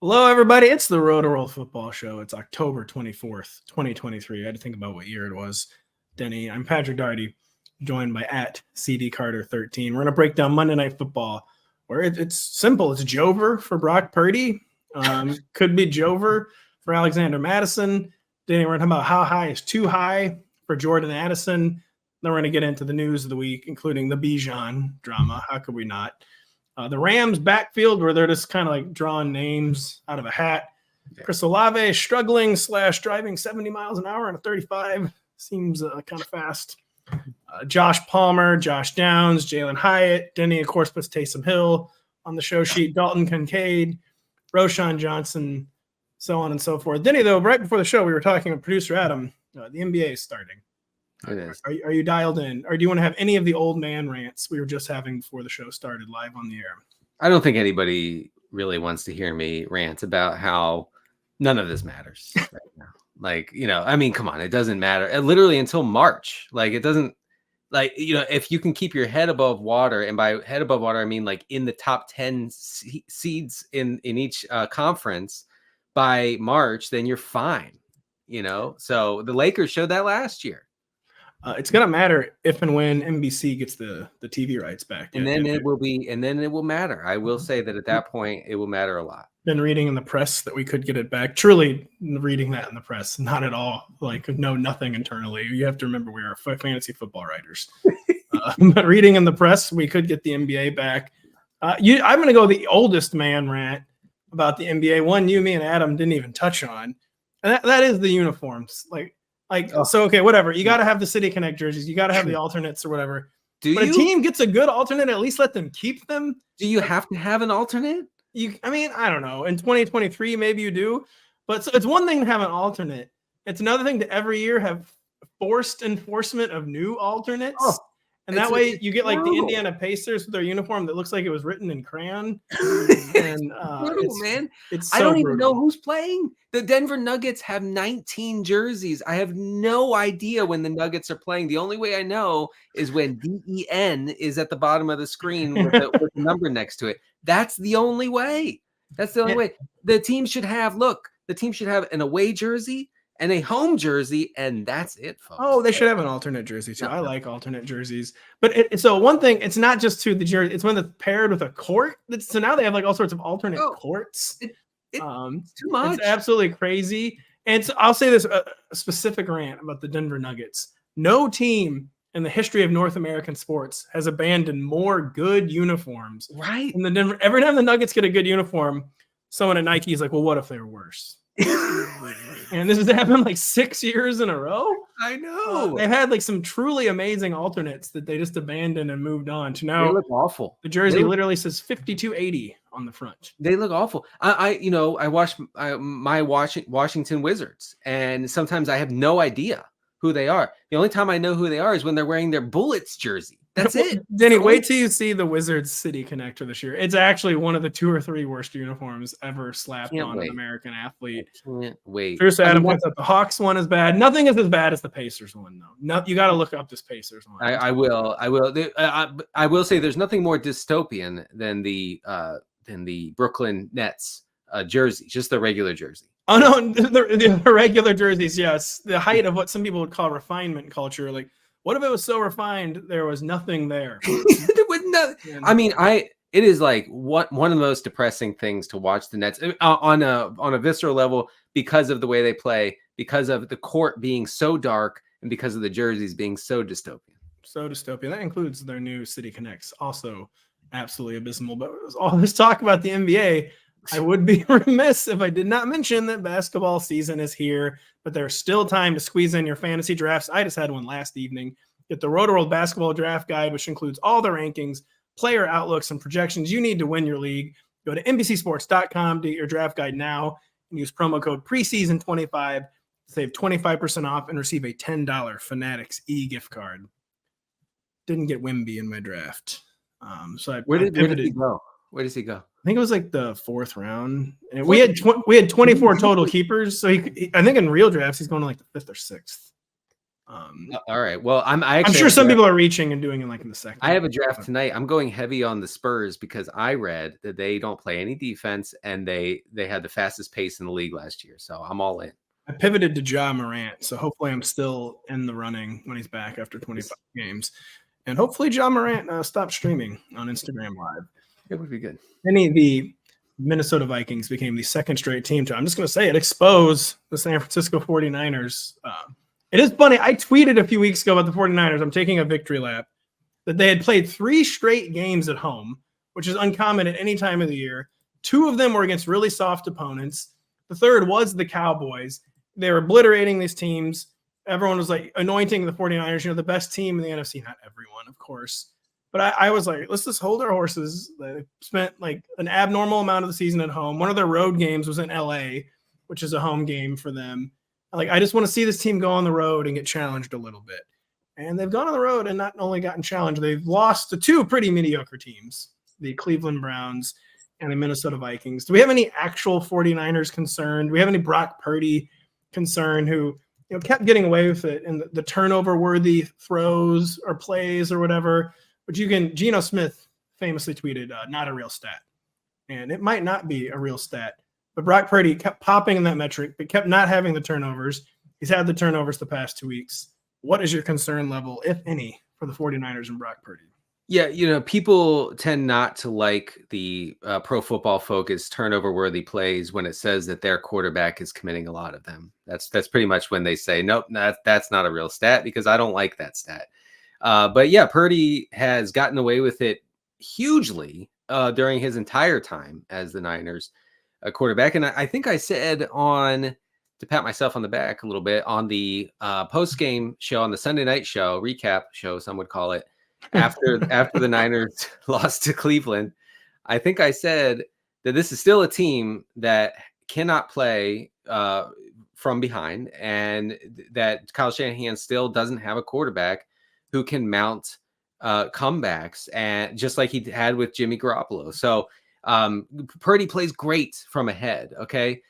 Hello, everybody. It's the Rotoworld Football Show. It's October 24th, 2023. I had to think about what year it was. Denny, I'm Patrick Daugherty, joined by @CD_Carter13. We're going to break down Monday Night Football, where it's simple. It's Jover for Brock Purdy. Could be Jover for Alexander Mattison. Denny, we're going to talk about how high is too high for Jordan Addison. Then we're going to get into the news of the week, including the Bijan drama. How could we not? The Rams backfield, where they're just kind of like drawing names out of a hat. Yeah. Chris Olave struggling / driving 70 miles an hour on a 35. Seems kind of fast. Josh Palmer, Josh Downs, Jalin Hyatt. Denny, of course, puts Taysom Hill on the show sheet. Dalton Kincaid, Roschon Johnson, so on and so forth. Denny, though, right before the show, we were talking with producer Adam. The NBA is starting. It is. Are you dialed in? Or do you want to have any of the old man rants we were just having before the show started live on the air? I don't think anybody really wants to hear me rant about how none of this matters right now. Like, I mean, come on, it doesn't matter. Literally until March. Like, it doesn't, like, if you can keep your head above water, and by head above water, I mean like in the top 10 seeds in each conference by March, then you're fine. So the Lakers showed that last year. It's gonna matter if and when NBC gets the TV rights back, and then it will matter. I will say that at that point, it will matter a lot. Been reading in the press that we could get it back. Truly reading that in the press, not at all like nothing internally. You have to remember we are fantasy football writers, but reading in the press, we could get the NBA back. I'm gonna go the oldest man rant about the NBA. One you, me, and Adam didn't even touch on, and that is the uniforms. So, okay, whatever. You got to have the City Connect jerseys. You got to have the alternates or whatever. But a team gets a good alternate, at least let them keep them. Do you have to have an alternate? I don't know. In 2023, maybe you do. But it's one thing to have an alternate. It's another thing to every year have forced enforcement of new alternates. Oh, and that way you get like the Indiana Pacers with their uniform that looks like it was written in crayon. And man. It's so I don't even brutal. know who's playing. The Denver Nuggets have 19 jerseys. I have no idea when the Nuggets are playing. The only way I know is when DEN is at the bottom of the screen with the number next to it. That's the only way. That's the only way. The team should have an away jersey and a home jersey, and that's it, folks. Oh, they should have an alternate jersey too. I like alternate jerseys. But so one thing, it's not just to the jersey, it's when it's paired with a court. So now they have like all sorts of alternate courts. It's too much. It's absolutely crazy. And so I'll say this, a specific rant about the Denver Nuggets. No team in the history of North American sports has abandoned more good uniforms. Right. In the Denver, every time the Nuggets get a good uniform, someone at Nike is like, well, what if they were worse? And this has happened like 6 years in a row. I know. They've had like some truly amazing alternates that they just abandoned and moved on to now. They look awful. The jersey literally says 5280 on the front. They look awful. I watch my Washington Wizards, and sometimes I have no idea who they are. The only time I know who they are is when they're wearing their Bullets jersey. That's it. Denny, wait till you see the Wizards City Connector this year. It's actually one of the 2 or 3 worst uniforms ever slapped on an American athlete. Can't wait. First, Adam points out the Hawks one is bad. Nothing is as bad as the Pacers one, though. No, you got to look up this Pacers one. I will. I will say there's nothing more dystopian than the Brooklyn Nets jersey, just the regular jersey. Oh no, the regular jerseys, yes. The height of what some people would call refinement culture, like. What if it was so refined there was nothing there? There was nothing. I mean, it is like one of the most depressing things to watch the Nets on a visceral level because of the way they play, because of the court being so dark, and because of the jerseys being so dystopian. So dystopian. That includes their new City Connects, also absolutely abysmal. But all this talk about the NBA, I would be remiss if I did not mention that basketball season is here, but there's still time to squeeze in your fantasy drafts. I just had one last evening. Get the Rotoworld Basketball Draft Guide, which includes all the rankings, player outlooks, and projections you need to win your league. Go to NBCSports.com to get your draft guide now and use promo code preseason25 to save 25% off and receive a $10 Fanatics e-gift card. Didn't get Wemby in my draft. Where did he go? Where does he go? I think it was like the 4th round. And we had 24 total keepers. So I think in real drafts, he's going to like the 5th or 6th. All right. Well, I'm sure some people are reaching and doing it like in the second. I have a draft tonight. I'm going heavy on the Spurs because I read that they don't play any defense and they had the fastest pace in the league last year. So I'm all in. I pivoted to Ja Morant, so hopefully I'm still in the running when he's back after 25 games. And hopefully Ja Morant stops streaming on Instagram Live. It would be good. The Minnesota Vikings became the second straight team to, I'm just going to say it, expose the San Francisco 49ers. It is funny. I tweeted a few weeks ago about the 49ers. I'm taking a victory lap that they had played 3 straight games at home, which is uncommon at any time of the year. 2 of them were against really soft opponents. The third was the Cowboys. They were obliterating these teams. Everyone was like anointing the 49ers, the best team in the NFC. Not everyone, of course. But I was like, let's just hold our horses. They spent like an abnormal amount of the season at home. One of their road games was in LA, which is a home game for them. Like, I just want to see this team go on the road and get challenged a little bit. And they've gone on the road and not only gotten challenged, they've lost to 2 pretty mediocre teams, the Cleveland Browns and the Minnesota Vikings. Do we have any actual 49ers concerned? Do we have any Brock Purdy concern who kept getting away with it and the turnover-worthy throws or plays or whatever? But Geno Smith famously tweeted, not a real stat. And it might not be a real stat. But Brock Purdy kept popping in that metric, but kept not having the turnovers. He's had the turnovers the past 2 weeks. What is your concern level, if any, for the 49ers and Brock Purdy? Yeah, people tend not to like the Pro Football Focus turnover-worthy plays when it says that their quarterback is committing a lot of them. That's pretty much when they say, nope, that's not a real stat, because I don't like that stat. But yeah, Purdy has gotten away with it hugely during his entire time as the Niners quarterback. And I think I said to pat myself on the back a little bit, on the post-game show, on the Sunday night show, recap show, some would call it, after the Niners lost to Cleveland, I think I said that this is still a team that cannot play from behind, and that Kyle Shanahan still doesn't have a quarterback who can mount comebacks, and just like he had with Jimmy Garoppolo. So Purdy plays great from ahead. Okay.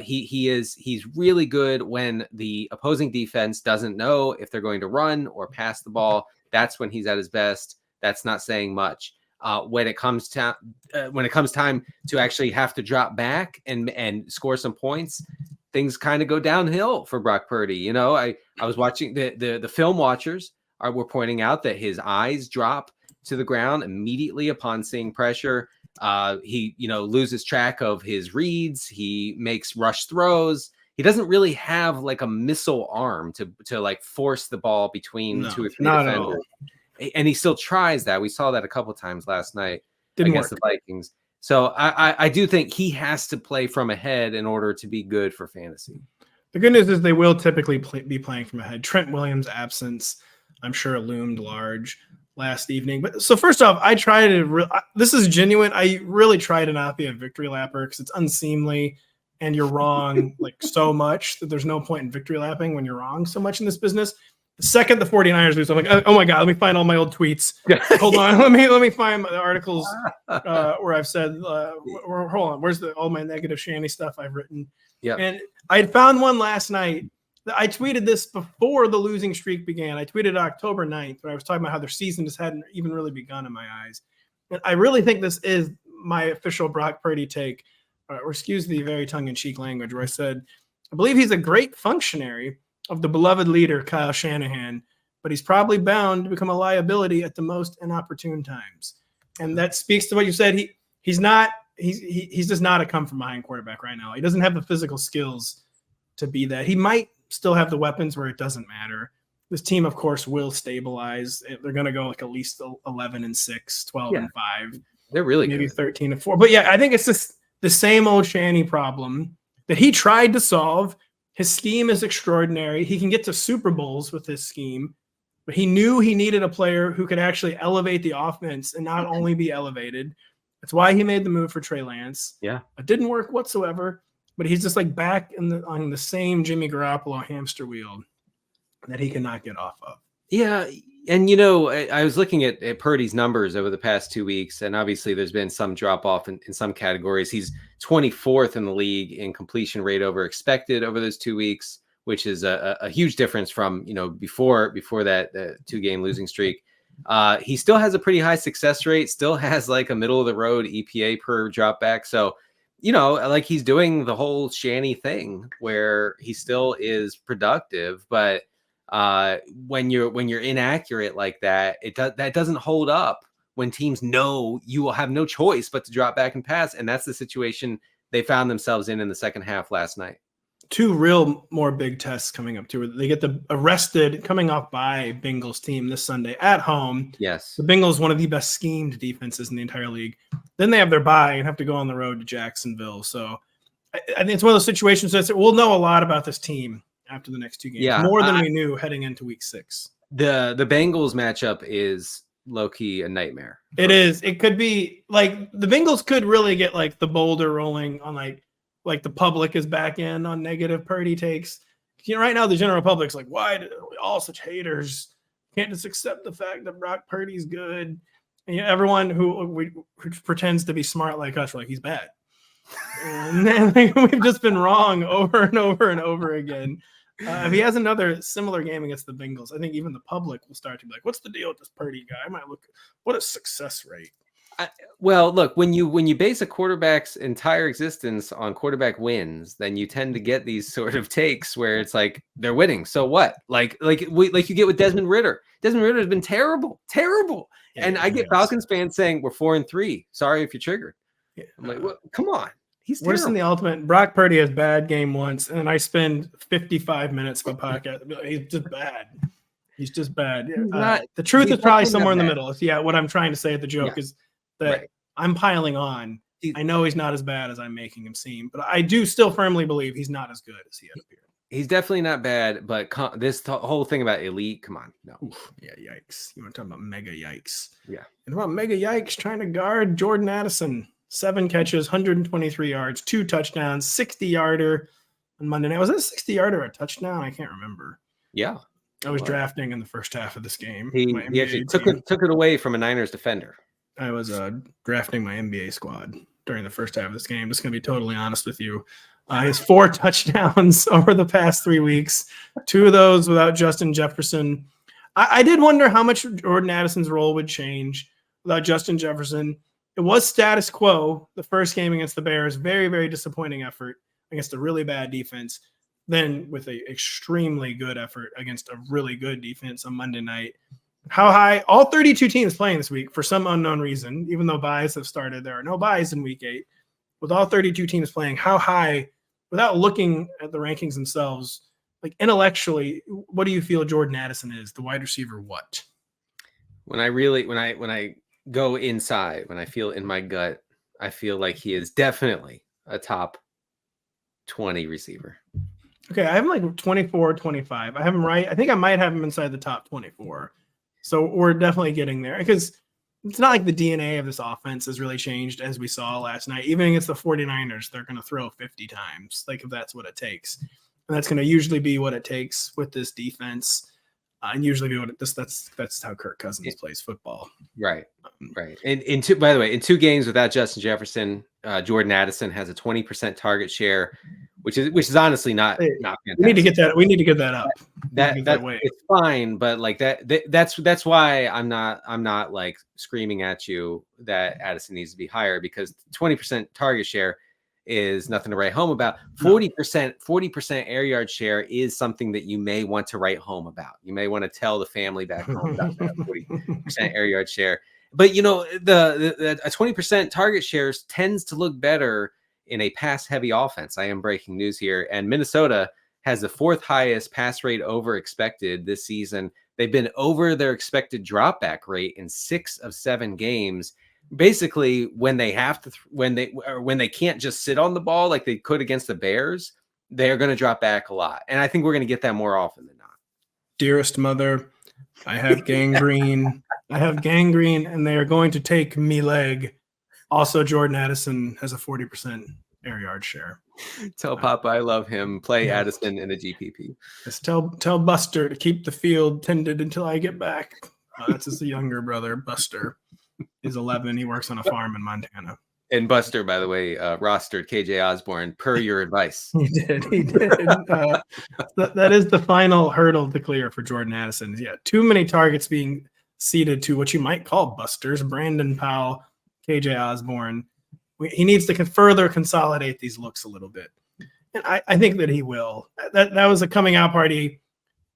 He's really good when the opposing defense doesn't know if they're going to run or pass the ball. That's when he's at his best. That's not saying much. When it comes time to actually have to drop back and score some points, things kind of go downhill for Brock Purdy. I was watching the film watchers were pointing out that his eyes drop to the ground immediately upon seeing pressure. He loses track of his reads. He makes rush throws. He doesn't really have like a missile arm to like force the ball between 2 or 3 defenders. And he still tries that. We saw that a couple times last night against the Vikings. So I do think he has to play from ahead in order to be good for fantasy. The good news is they will typically be playing from ahead. Trent Williams' absence, I'm sure, loomed large last evening. But so first off, I try to this is genuine. I really try to not be a victory lapper because it's unseemly and you're wrong like so much that there's no point in victory lapping when you're wrong so much in this business. The second the 49ers lose, I'm like, oh my God, let me find all my old tweets. Hold on. Let me find the articles where I've said, hold on, where's all my negative Shanny stuff I've written? Yeah. And I had found one last night. I tweeted this before the losing streak began. I tweeted October 9th, where I was talking about how their season just hadn't even really begun in my eyes. And I really think this is my official Brock Purdy take, or excuse the very tongue-in-cheek language, where I said, I believe he's a great functionary of the beloved leader, Kyle Shanahan, but he's probably bound to become a liability at the most inopportune times. And that speaks to what you said. He's just not a come-from-behind quarterback right now. He doesn't have the physical skills to be that. He might still have the weapons where it doesn't matter. This team, of course, will stabilize. They're going to go like at least 11-6, 12-5. They're really maybe good. 13-4. But yeah, I think it's just the same old Shanny problem that he tried to solve. His scheme is extraordinary. He can get to Super Bowls with this scheme, but he knew he needed a player who could actually elevate the offense and not only be elevated. That's why he made the move for Trey Lance. Yeah. It didn't work whatsoever, but he's just like back on the same Jimmy Garoppolo hamster wheel that he cannot get off of. Yeah. And, I was looking at Purdy's numbers over the past 2 weeks, and obviously there's been some drop off in some categories. He's 24th in the league in completion rate over expected over those 2 weeks, which is a huge difference from, before that 2-game losing streak. He still has a pretty high success rate, still has like a middle of the road EPA per drop back. So, like he's doing the whole Shanny thing where he still is productive, but when you're inaccurate like that, that doesn't hold up when teams know you will have no choice but to drop back and pass. And that's the situation they found themselves in the second half last night. 2 real more big tests coming up too. They get the arrested coming off by Bengals team this Sunday at home. Yes. The Bengals, one of the best schemed defenses in the entire league. Then they have their bye and have to go on the road to Jacksonville. So I think it's one of those situations that we'll know a lot about this team after the next 2 games, more than we knew heading into week 6. The Bengals matchup is low-key a nightmare. It is. It could be like the Bengals could really get like the boulder rolling on like the public is back in on negative Purdy takes. Right now the general public's like, why do we all such haters? Can't just accept the fact that Brock Purdy's good. And everyone who pretends to be smart like us, like he's bad. And then we've just been wrong over and over and over again. If he has another similar game against the Bengals, I think even the public will start to be like, what's the deal with this Purdy guy? I might look, what a success rate. Well, look, when you base a quarterback's entire existence on quarterback wins, then you tend to get these sort of takes where it's like they're winning. So what? Like you get with Desmond Ridder. Desmond Ridder has been terrible. Yeah, and I get Falcons fans saying we're 4-3. Sorry if you're triggered. Yeah. I'm like, well, come on. He's worse than the ultimate. Brock Purdy has bad game once, and then I spend 55 minutes of a podcast. He's just bad. He's just bad. The truth is probably somewhere in the middle. Yeah, what I'm trying to say at the joke is that I'm piling on. I know he's not as bad as I'm making him seem, but I do still firmly believe he's not as good as he had appeared. He's definitely not bad, but this whole thing about elite, come on. No. Oof, yeah, yikes. You want to talk about mega yikes. Yeah. And about mega yikes trying to guard Jordan Addison. 7 catches, 123 yards, 2 touchdowns, 60-yarder on Monday night. Was that a 60-yarder or a touchdown? I can't remember. Yeah. I was drafting in the first half of this game. He actually took it away from a Niners defender. I was drafting my NBA squad during the first half of this game. Just going to be totally honest with you. He has 4 touchdowns over the past 3 weeks, 2 of those without Justin Jefferson. I did wonder how much Jordan Addison's role would change without Justin Jefferson. It was status quo the first game against the Bears. Very, very disappointing effort against a really bad defense. Then with an extremely good effort against a really good defense on Monday night. How high? All 32 teams playing this week for some unknown reason, even though buys have started. There are no buys in week 8. With all 32 teams playing, how high, without looking at the rankings themselves, like intellectually, what do you feel Jordan Addison is? The wide receiver what? When I go inside, when I feel in my gut, I feel like he is definitely a top 20 receiver. Okay, I have him like 24, 25. I have him right. I think I might have him inside the top 24. So we're definitely getting there because it's not like the DNA of this offense has really changed as we saw last night. Even against the 49ers, they're going to throw 50 times, like if that's what it takes. And that's going to usually be what it takes with this defense. And usually be what that's how Kirk Cousins plays football. Right. And by the way, in 2 games without Justin Jefferson, Jordan Addison has a 20% target share, which is honestly not fantastic. We need to get that up. It's fine, but like that's why I'm not like screaming at you that Addison needs to be higher, because 20% target share is nothing to write home about. 40% air yard share is something that you may want to write home about. You may want to tell the family back home about that 40% air yard share. But the 20% target shares tends to look better in a pass heavy offense. I am breaking news here. And Minnesota has the 4th highest pass rate over expected this season. They've been over their expected drop back rate in 6 of 7 games. Basically, when they have to, when they can't just sit on the ball like they could against the Bears, they are going to drop back a lot. And I think we're going to get that more often than not. Dearest mother, I have gangrene. And they are going to take me leg. Also, Jordan Addison has a 40% air yard share. Tell Papa I love him. Play Addison in a GPP. Just tell Buster to keep the field tended until I get back. That's his younger brother, Buster. He's 11. He works on a farm in Montana. And Buster, by the way, rostered KJ Osborne per your advice. He did. That is the final hurdle to clear for Jordan Addison. Yeah, too many targets being ceded to what you might call busters: Brandon Powell, KJ Osborne. He needs to further consolidate these looks a little bit, and I think that he will. That was a coming out party,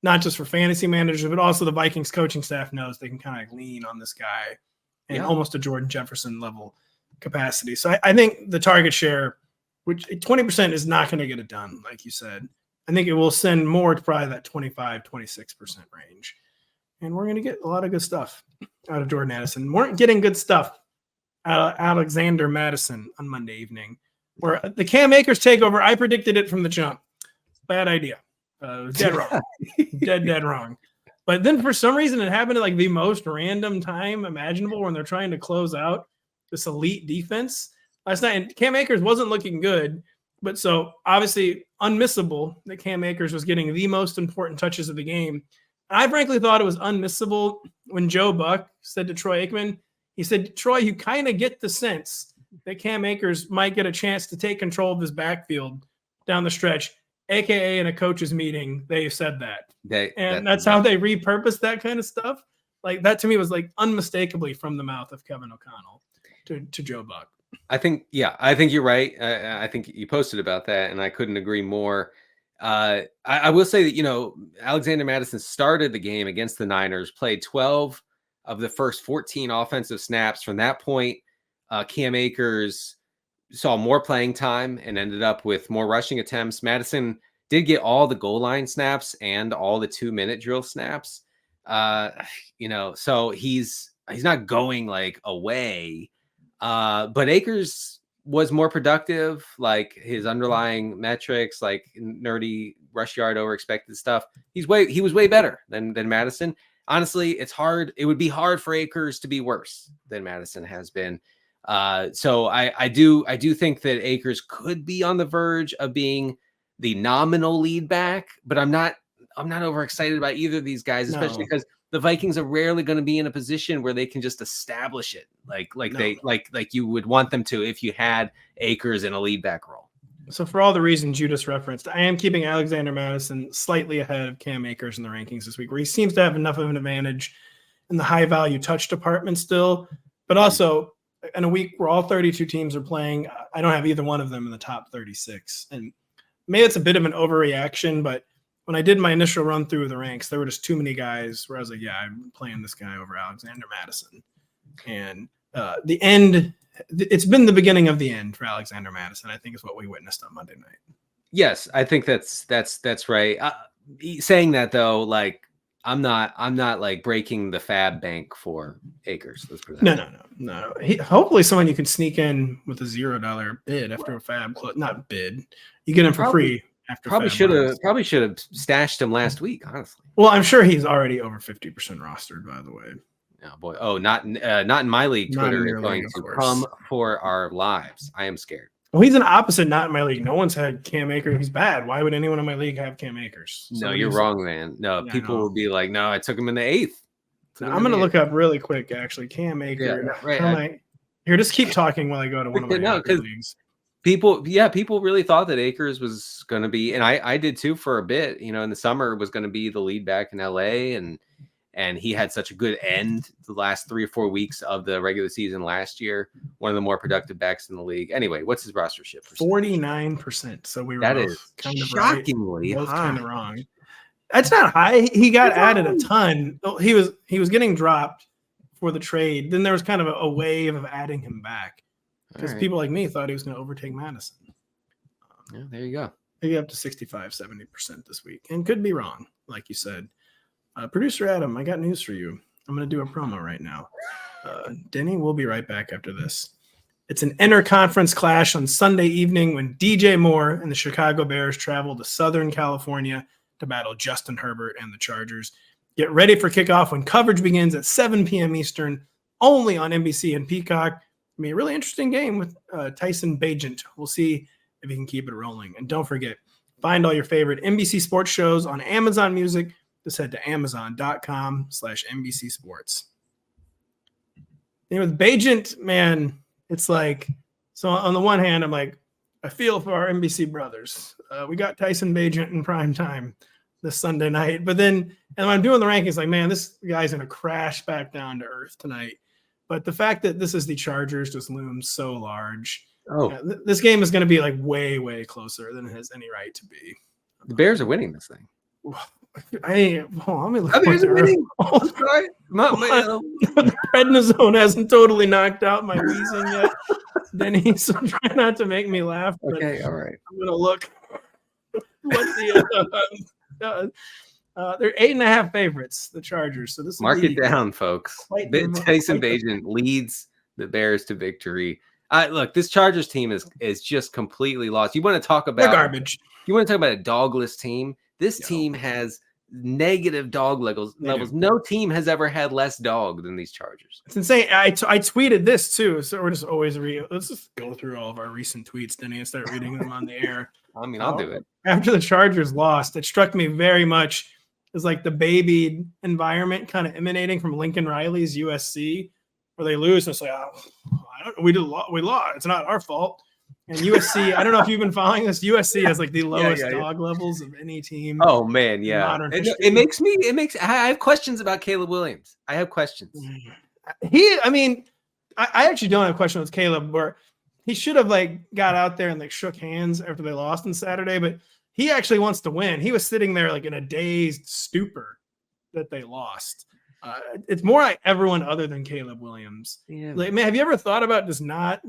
not just for fantasy managers, but also the Vikings coaching staff knows they can kind of lean on this guy in almost a Jordan Jefferson level capacity. So I think the target share, which 20% is not going to get it done, like you said. I think it will send more to probably that 25, 26% range. And we're going to get a lot of good stuff out of Jordan Addison. We're getting good stuff out of Alexander Mattison on Monday evening, where the Cam Akers takeover, I predicted it from the jump. Bad idea. Dead wrong. dead wrong. But then for some reason, it happened at like the most random time imaginable when they're trying to close out this elite defense last night. And Cam Akers wasn't looking good, but so obviously unmissable that Cam Akers was getting the most important touches of the game. I frankly thought it was unmissable when Joe Buck said to Troy Aikman, he said, Troy, you kind of get the sense that Cam Akers might get a chance to take control of his backfield down the stretch, AKA in a coach's meeting, they said that. That's how they repurposed that kind of stuff. Like that to me was like unmistakably from the mouth of Kevin O'Connell to Joe Buck. I think you're right. I think you posted about that, and I couldn't agree more. I will say that, Alexander Mattison started the game against the Niners, played 12 of the first 14 offensive snaps. From that point, Cam Akers saw more playing time and ended up with more rushing attempts. Mattison did get all the goal line snaps and all the 2-minute drill snaps. So he's not going like away. But Akers was more productive, like his underlying metrics, like nerdy rush yard over expected stuff. He was way better than Mattison. Honestly, it's hard. It would be hard for Akers to be worse than Mattison has been. So I do think that Akers could be on the verge of being the nominal lead back, but I'm not overexcited about either of these guys, especially because the Vikings are rarely going to be in a position where they can just establish it like you would want them to if you had Akers in a lead back role. So for all the reasons you just referenced, I am keeping Alexander Mattison slightly ahead of Cam Akers in the rankings this week, where he seems to have enough of an advantage in the high value touch department still, but also in a week where all 32 teams are playing, I don't have either one of them in the top 36. And maybe it's a bit of an overreaction, but when I did my initial run through the ranks, there were just too many guys where I was like, yeah, I'm playing this guy over Alexander Mattison. And the end, it's been the beginning of the end for Alexander Mattison, I think is what we witnessed on Monday night. Yes, I think that's right. Saying that though, like I'm not like breaking the fab bank for Akers. No. Hopefully someone you can sneak in with a $0 bid after a fab not bid. You get him for free. Probably should have stashed him last week, honestly. Well, I'm sure he's already over 50% rostered, by the way. Oh boy. Oh, not in my league. Twitter is going to come for our lives. I am scared. Well, he's an opposite, not in my league. No one's had Cam Akers. He's bad. Why would anyone in my league have Cam Akers? No, you're wrong, man. No, people will be like, no, I took him in the 8th. I'm going to look up really quick, actually. Cam Akers. Yeah, right. Here, just keep talking while I go to one of my leagues. People really thought that Akers was going to be, and I did too for a bit, in the summer, was going to be the lead back in LA, and he had such a good end the last 3 or 4 weeks of the regular season last year. One of the more productive backs in the league. Anyway, what's his rostership percentage? 49%. So we were both kind of shockingly right, kind of wrong. That's not high. He got added a ton. He was getting dropped for the trade. Then there was kind of a wave of adding him back. Because people like me thought he was going to overtake Mattison. Yeah, there you go. Maybe up to 65, 70% this week. And could be wrong, like you said. Producer Adam, I got news for you. I'm going to do a promo right now. Denny, we'll be right back after this. It's an inter-conference clash on Sunday evening when DJ Moore and the Chicago Bears travel to Southern California to battle Justin Herbert and the Chargers. Get ready for kickoff when coverage begins at 7 p.m. Eastern, only on NBC and Peacock. I mean, a really interesting game with Tyson Bagent. We'll see if he can keep it rolling. And don't forget, find all your favorite NBC sports shows on Amazon Music. Just head to Amazon.com/NBC Sports. And with Bagent, man, it's like So on the one hand, I'm like, I feel for our NBC brothers. We got Tyson Bagent in prime time this Sunday night. But then, and when I'm doing the rankings, like, man, this guy's going to crash back down to earth tonight. But the fact that this is the Chargers just looms so large. Oh, This game is going to be like way, way closer than it has any right to be. the Bears are winning this thing. Let me look. The Bears are winning. I'm sorry. The prednisone hasn't totally knocked out my wheezing yet, Denny. So try not to make me laugh. Okay, all right. I'm gonna look. What's the? They're 8.5 favorites, the Chargers. So this mark it down, folks. Taysom Bagent leads the Bears to victory. Look, this Chargers team is just completely lost. You want to talk about garbage? You want to talk about a dogless team? This team has negative dog levels. No team has ever had less dog than these Chargers. It's insane. I tweeted this too, so we're just always let's just go through all of our recent tweets, Denny, and start reading them on the air. I mean, I'll do it. After the Chargers lost, it struck me very much as like the baby environment kind of emanating from Lincoln Riley's USC, where they lose. And it's like, we lost. It's not our fault. And USC, I don't know if you've been following this. USC has like the lowest dog levels of any team. Oh man, yeah. I have questions about Caleb Williams. I have questions. I actually don't have questions with Caleb, where he should have like got out there and like shook hands after they lost on Saturday, but he actually wants to win. He was sitting there like in a dazed stupor that they lost. It's more like everyone other than Caleb Williams. Yeah. Like, man, have you ever thought about just not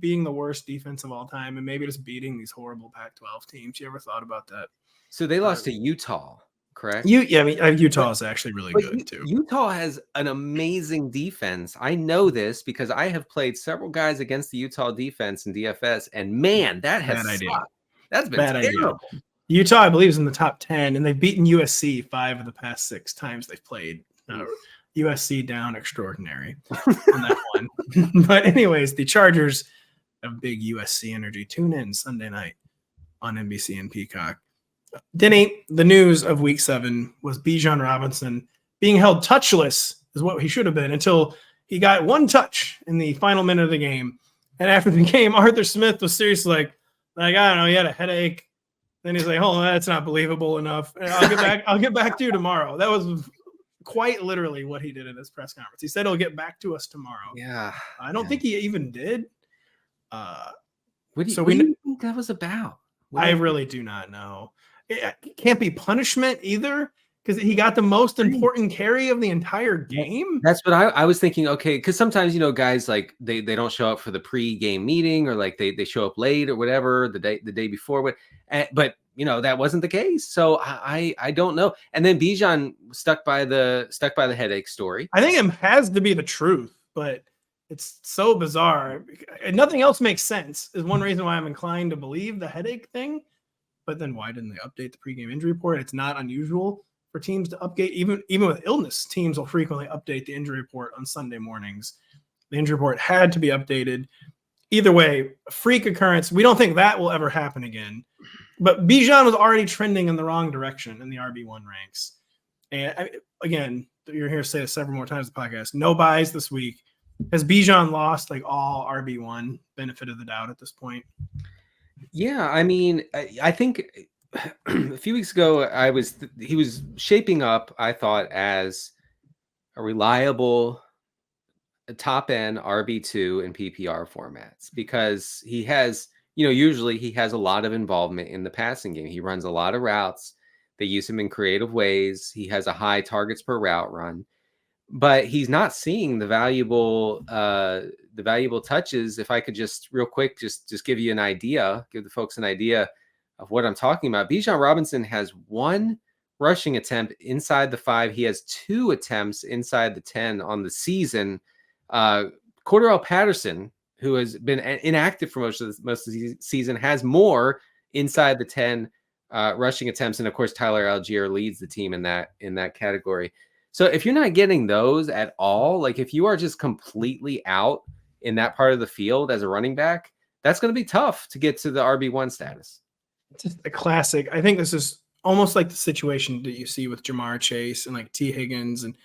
being the worst defense of all time and maybe just beating these horrible Pac-12 teams? You ever thought about that? So they lost to Utah, correct? Utah is actually really good too. Utah has an amazing defense. I know this because I have played several guys against the Utah defense in DFS, and man, that has sucked. That's been terrible. Idea. Utah, I believe, is in the top 10, and they've beaten USC 5 of the past 6 times they've played. USC down extraordinary on that one. But anyways, the Chargers have big USC energy. Tune in Sunday night on NBC and Peacock. Denny, the news of Week 7 was Bijan Robinson being held touchless is what he should have been until he got one touch in the final minute of the game. And after the game, Arthur Smith was seriously like I don't know, he had a headache. Then he's like, "Oh, that's not believable enough. I'll get back to you tomorrow." That was quite literally what he did in his press conference. He said he'll get back to us tomorrow. Yeah, I don't think he even did. What do you think that was about? I really do not know. It can't be punishment either, because he got the most important carry of the entire game. That's what I was thinking. Okay, because sometimes guys like they don't show up for the pre-game meeting, or like they show up late or whatever the day before. But that wasn't the case. So I don't know. And then Bijan stuck by the headache story. I think it has to be the truth, but it's so bizarre. Nothing else makes sense. Is one reason why I'm inclined to believe the headache thing. But then why didn't they update the pregame injury report? It's not unusual for teams to update, even with illness. Teams will frequently update the injury report on Sunday mornings. The injury report had to be updated. Either way, freak occurrence. We don't think that will ever happen again. But Bijan was already trending in the wrong direction in the RB1 ranks. And again, you're here to say this several more times in the podcast. No buys this week. Has Bijan lost like all RB1 benefit of the doubt at this point? Yeah, I mean, I think a few weeks ago he was shaping up, I thought, as a reliable top end RB2 in PPR formats, because he has, usually he has a lot of involvement in the passing game. He runs a lot of routes. They use him in creative ways. He has a high targets per route run, but he's not seeing the valuable touches. If I could just real quick, just give you an idea, give the folks an idea of what I'm talking about. Bijan Robinson has 1 rushing attempt inside the 5. He has 2 attempts inside the 10 on the season. Cordarrelle Patterson, who has been inactive for most of the season, has more inside the 10 rushing attempts, and of course Tyler Algier leads the team in that category. So if you're not getting those at all, like if you are just completely out in that part of the field as a running back, that's going to be tough to get to the RB1 status. It's just a classic. I think this is almost like the situation that you see with Jamar Chase and like T. Higgins and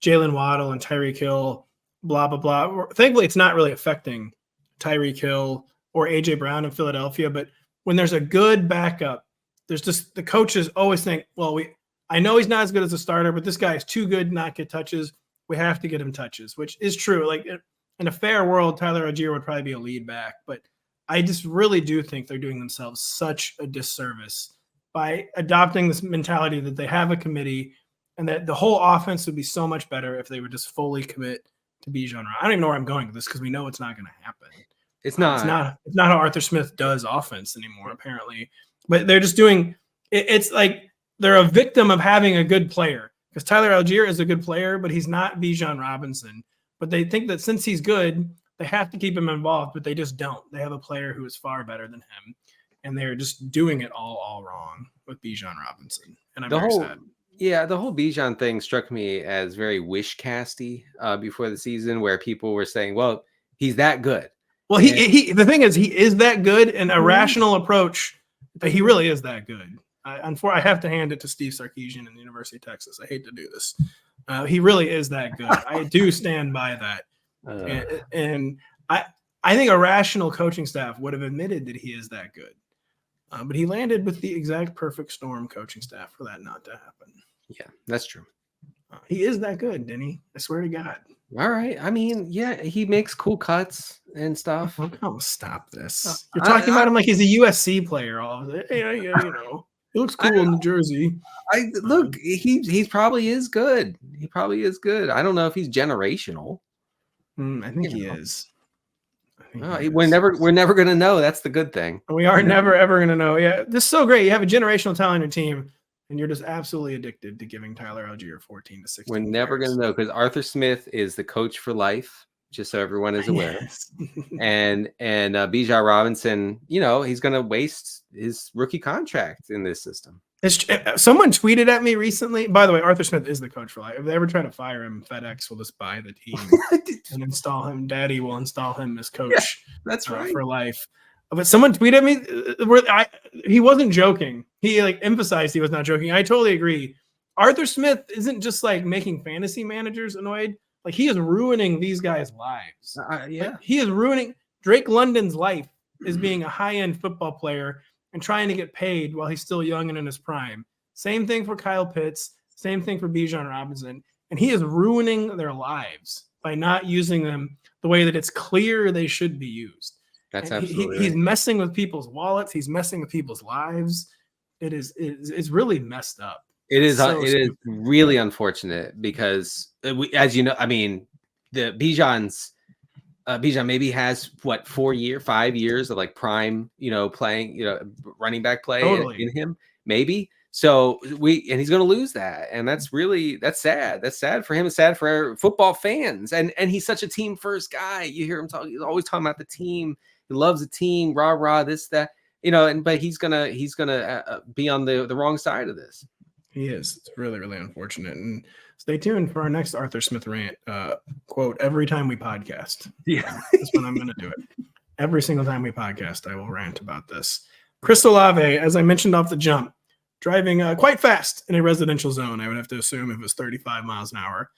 Jalen Waddle and Tyreek Hill, blah, blah, blah. Thankfully, it's not really affecting Tyreek Hill or AJ Brown in Philadelphia. But when there's a good backup, there's just the coaches always think, well, I know he's not as good as a starter, but this guy is too good to not get touches. We have to get him touches, which is true. Like in a fair world, Tyler Algier would probably be a lead back, but I just really do think they're doing themselves such a disservice by adopting this mentality that they have a committee and that the whole offense would be so much better if they would just fully commit to Bijan. I don't even know where I'm going with this because we know it's not going to happen. It's not how Arthur Smith does offense anymore, apparently. But they're just doing it's like they're a victim of having a good player because Tyler Algier is a good player, but he's not Bijan Robinson. But they think that since he's good, they have to keep him involved, but they just don't. They have a player who is far better than him, and they're just doing it all wrong with Bijan Robinson. And I'm very sad. Yeah, the whole Bijan thing struck me as very wish-casty before the season, where people were saying, well, he's that good. Well, the thing is, he is that good, and a rational approach, but he really is that good. I have to hand it to Steve Sarkisian in the University of Texas. I hate to do this. He really is that good. I do stand by that. And I think a rational coaching staff would have admitted that he is that good. But he landed with the exact perfect storm coaching staff for that not to happen. Yeah, that's true. He is that good, Denny. I swear to God. All right. I mean, yeah, he makes cool cuts and stuff. Oh, stop this. You're talking about him like he's a USC player. All of it. Yeah, you know. He looks cool in the jersey. Look, he probably is good. He probably is good. I don't know if he's generational. I think he is. We're never gonna know. That's the good thing. We are never ever gonna know. Yeah, this is so great. You have a generational talent on your team, and you're just absolutely addicted to giving Tyler Algier 14 to 16. We're never gonna know because Arthur Smith is the coach for life. Just so everyone is aware. Yes. and Bijan Robinson, he's going to waste his rookie contract in this system. Someone tweeted at me recently. By the way, Arthur Smith is the coach for life. If they ever try to fire him, FedEx will just buy the team and install him. Daddy will install him as coach. Yeah, that's right. For life. But someone tweeted at me. He wasn't joking. He emphasized he was not joking. I totally agree. Arthur Smith isn't just making fantasy managers annoyed. He is ruining these guys' lives. He is ruining Drake London's life is being a high-end football player and trying to get paid while he's still young and in his prime. Same thing for Kyle Pitts. Same thing for Bijan Robinson. And he is ruining their lives by not using them the way that it's clear they should be used. That's absolutely He's messing with people's wallets. He's messing with people's lives. It's really messed up. It is really unfortunate because, as you know, I mean, the Bijan maybe has 5 years of pime, playing, running back play in him, maybe. So and he's going to lose that, and that's sad. That's sad for him. It's sad for football fans, and he's such a team first guy. You hear him talk; he's always talking about the team. He loves the team, rah rah, this that, but he's gonna be on the wrong side of this. He is. It's really, really unfortunate. And stay tuned for our next Arthur Smith rant. Quote, every time we podcast. Yeah. That's when I'm going to do it. Every single time we podcast, I will rant about this. Chris Olave, as I mentioned off the jump, driving quite fast in a residential zone. I would have to assume if it was 35 miles an hour.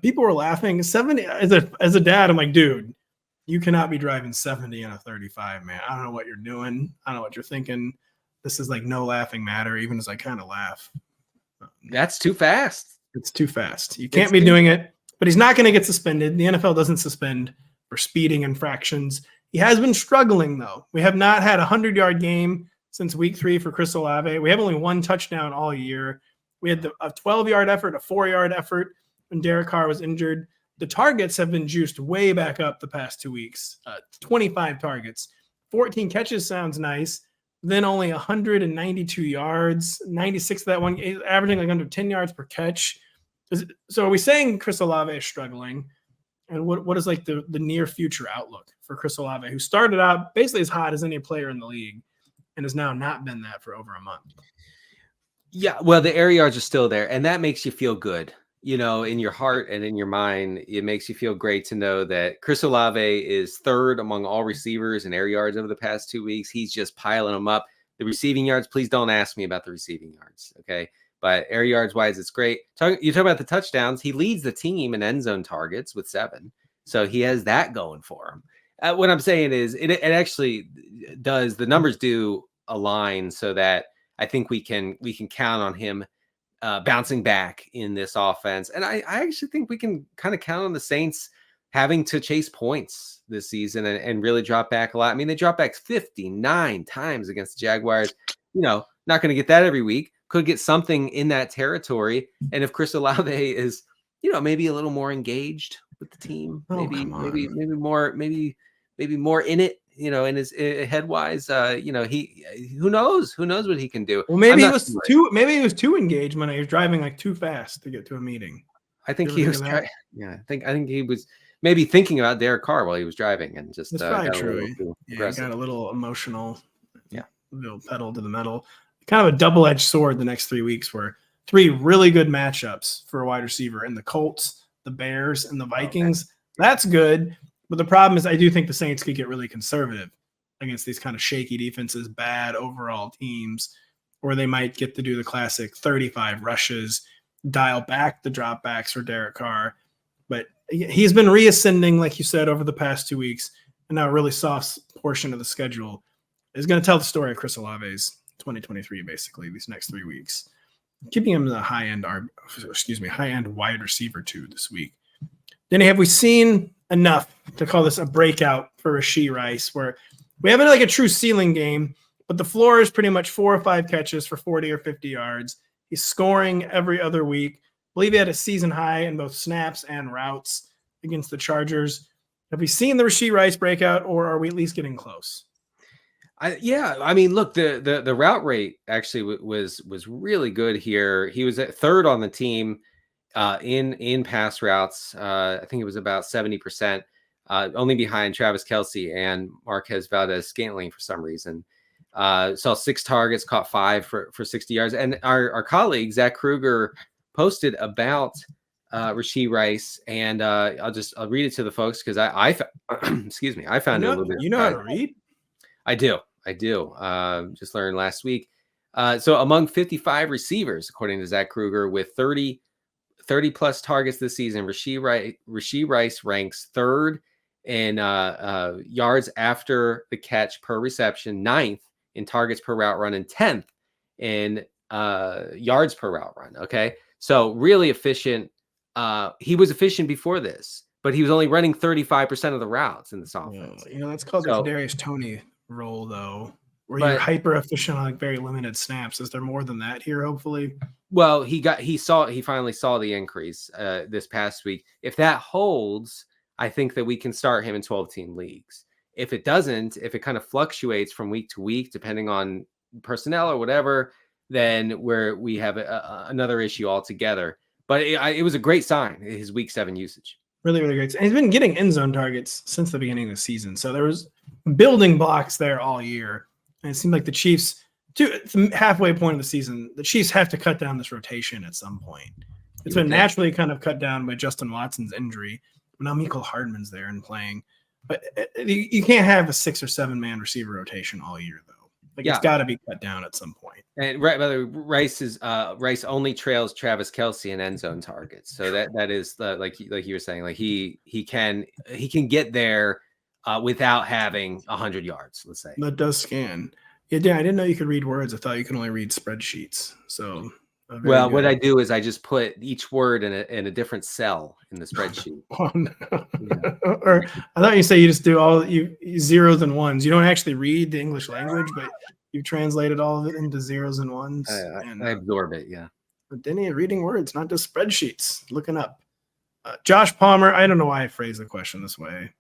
People were laughing. 70, as a dad, I'm like, dude, you cannot be driving 70 in a 35, man. I don't know what you're doing. I don't know what you're thinking. This is no laughing matter, even as I kind of laugh. That's too fast. It's too fast. You can't be doing it, but he's not going to get suspended. The NFL doesn't suspend for speeding infractions. He has been struggling, though. We have not had a 100-yard game since week 3 for Chris Olave. We have only 1 touchdown all year. We had a 12-yard effort, a 4-yard effort when Derek Carr was injured. The targets have been juiced way back up the past 2 weeks. 25 targets. 14 catches sounds nice. Then only 192 yards, 96 of that one, averaging under 10 yards per catch. So are we saying Chris Olave is struggling? And what is the near future outlook for Chris Olave, who started out basically as hot as any player in the league and has now not been that for over a month? Yeah, well, the air yards are still there, and that makes you feel good. In your heart and in your mind, it makes you feel great to know that Chris Olave is third among all receivers in air yards over the past 2 weeks. He's just piling them up. The receiving yards, please don't ask me about the receiving yards, okay? But air yards wise, it's great. You talk about the touchdowns. He leads the team in end zone targets with 7. So he has that going for him. What I'm saying is it actually does. The numbers do align so that I think we can count on him bouncing back in this offense. And I actually think we can kind of count on the Saints having to chase points this season and really drop back a lot. I mean, they dropped back 59 times against the Jaguars. Not going to get that every week. Could get something in that territory. And if Chris Olave is, maybe a little more engaged with the team, maybe more in it, in his head wise, who knows what he can do. Well, maybe he was too engaged when he was driving like too fast to get to a meeting. I think he was I think he was maybe thinking about Derek Carr while he was driving and just that's probably true. Got a little emotional. Yeah, little pedal to the metal. Kind of a double-edged sword the next 3 weeks, where 3 really good matchups for a wide receiver in the Colts, the Bears, and the Vikings. Okay. That's good. But the problem is I do think the Saints could get really conservative against these kind of shaky defenses, bad overall teams, or they might get to do the classic 35 rushes, dial back the dropbacks for Derek Carr. But he's been reascending, like you said, over the past 2 weeks, and now a really soft portion of the schedule is going to tell the story of Chris Olave's 2023, basically, these next 3 weeks. Keeping him in the high-end wide receiver 2 this week. Denny, have we seen enough to call this a breakout for Rashee Rice, where we haven't like a true ceiling game, but the floor is pretty much 4 or 5 catches for 40 or 50 yards. He's scoring every other week. I believe he had a season high in both snaps and routes against the Chargers. Have we seen the Rashee Rice breakout, or are we at least getting close? I mean, look, the route rate actually was really good here. He was at 3rd on the team in pass routes. I think it was about 70%, only behind Travis Kelce and Marquez Valdez-Scantling for some reason. Saw 6 targets, caught 5 for 60 yards. And our colleague Zach Kruger posted about Rashee Rice, and I'll read it to the folks because I excuse me, I found it a little bit. You know how to read? I do. Just learned last week. So among 55 receivers, according to Zach Kruger, with 30 plus targets this season, Rashee Rice ranks 3rd in yards after the catch per reception, 9th in targets per route run, and 10th in yards per route run. Okay, so really efficient. He was efficient before this, but he was only running 35% of the routes in this offense. That's called the Kadarius Toney role, though, where you're hyper efficient on like very limited snaps. Is there more than that here? Hopefully. Well, he finally saw the increase this past week. If that holds, I think that we can start him in 12-team leagues. If it doesn't, if it kind of fluctuates from week to week, depending on personnel or whatever, then we have another issue altogether. But it was a great sign, his week 7 usage. Really, really great. And he's been getting end zone targets since the beginning of the season. So there was building blocks there all year. And it seemed like the Chiefs, at the halfway point of the season, the Chiefs have to cut down this rotation at some point. It's been naturally kind of cut down by Justin Watson's injury. Now Mecole Hardman's there and playing. But you can't have a 6 or 7 man receiver rotation all year, though. It's got to be cut down at some point. And Rice only trails Travis Kelce in end zone targets. So that is like you were saying, like he can get there without having 100 yards. Let's say that does scan. Yeah, Dan, I didn't know you could read words. I thought you could only read spreadsheets. So what I do is I just put each word in a different cell in the spreadsheet. Oh, no. Yeah. Or I thought you say you just do all you zeros and ones. You don't actually read the English language, but you translated all of it into zeros and ones. I absorb it, yeah. But Denny, reading words, not just spreadsheets. Looking up. Josh Palmer, I don't know why I phrased the question this way.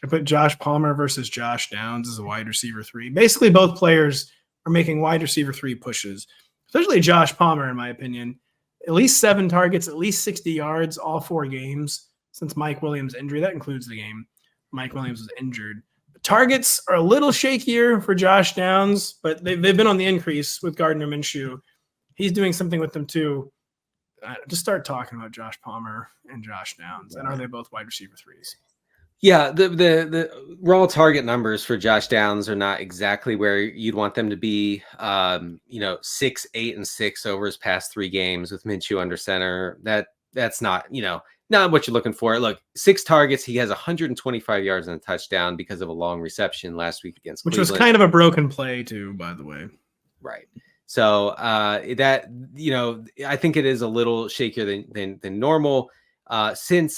I put Josh Palmer versus Josh Downs as a wide receiver 3. Basically, both players are making wide receiver 3 pushes, especially Josh Palmer, in my opinion. At least 7 targets, at least 60 yards, all 4 games since Mike Williams' injury. That includes the game Mike Williams was injured. Targets are a little shakier for Josh Downs, but they've been on the increase with Gardner Minshew. He's doing something with them too. Just start talking about Josh Palmer and Josh Downs. And are they both wide receiver 3s? Yeah, the raw target numbers for Josh Downs are not exactly where you'd want them to be. 6, 8, and 6 over his past 3 games with Minshew under center. That's not not what you're looking for. Look, 6 targets. He has 125 yards and a touchdown because of a long reception last week against Which Cleveland. was kind of a broken play too, by the way. Right. So that, I think it is a little shakier than normal than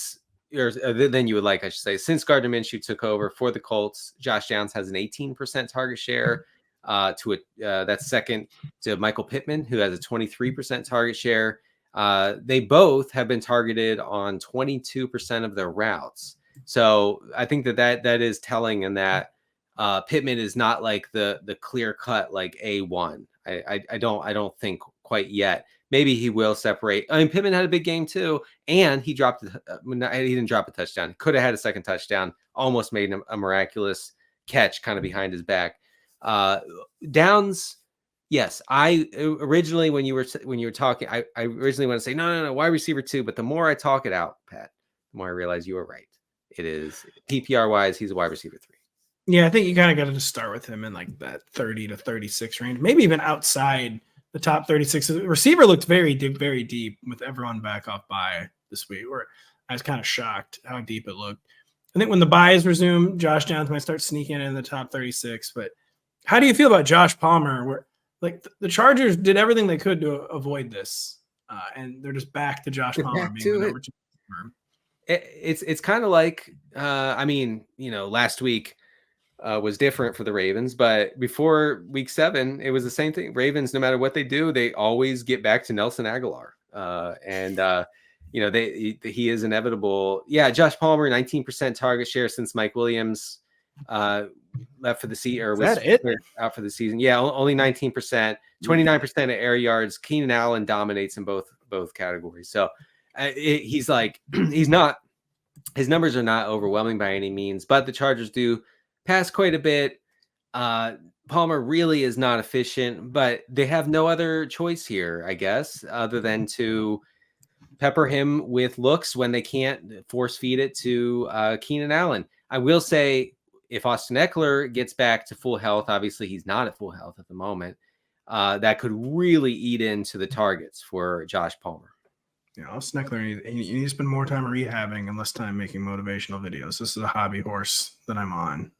you would like, I should say. Since Gardner Minshew took over for the Colts, Josh Downs has an 18% target share. That's second to Michael Pittman, who has a 23% target share. They both have been targeted on 22% of their routes. So I think that is telling in that Pittman is not like the clear cut like A1. I don't think quite yet. Maybe he will separate. I mean, Pittman had a big game too, and he dropped. He didn't drop a touchdown. Could have had a second touchdown. Almost made a miraculous catch, kind of behind his back. Downs. Yes, I originally when you were talking, I originally want to say no, wide receiver 2, but the more I talk it out, Pat, the more I realize you were right. It is PPR wise, he's a wide receiver 3. Yeah, I think you kind of got to just start with him in like that 30 to 36 range, maybe even outside the top 36. The receiver looked very deep with everyone back off bye this week. Where I was kind of shocked how deep it looked. I think when the buys resume, Josh Downs might start sneaking in the top 36. But how do you feel about Josh Palmer? Where like the Chargers did everything they could to avoid this, and they're just back to Josh Palmer being the number 2 receiver. It's kind of like last week was different for the Ravens, but before week 7, it was the same thing. Ravens, no matter what they do, they always get back to Nelson Aguilar, he is inevitable. Yeah, Josh Palmer, 19% target share since Mike Williams left for the season, or was out for the season. Yeah, only 19%, 29% of air yards. Keenan Allen dominates in both categories. So he's like, he's not. His numbers are not overwhelming by any means, but the Chargers do pass quite a bit. Palmer really is not efficient, but they have no other choice here, I guess, other than to pepper him with looks when they can't force feed it to Keenan Allen. I will say, if Austin Eckler gets back to full health, obviously he's not at full health at the moment, that could really eat into the targets for Josh Palmer. Yeah, Austin Eckler, you need to spend more time rehabbing and less time making motivational videos. This is a hobby horse that I'm on.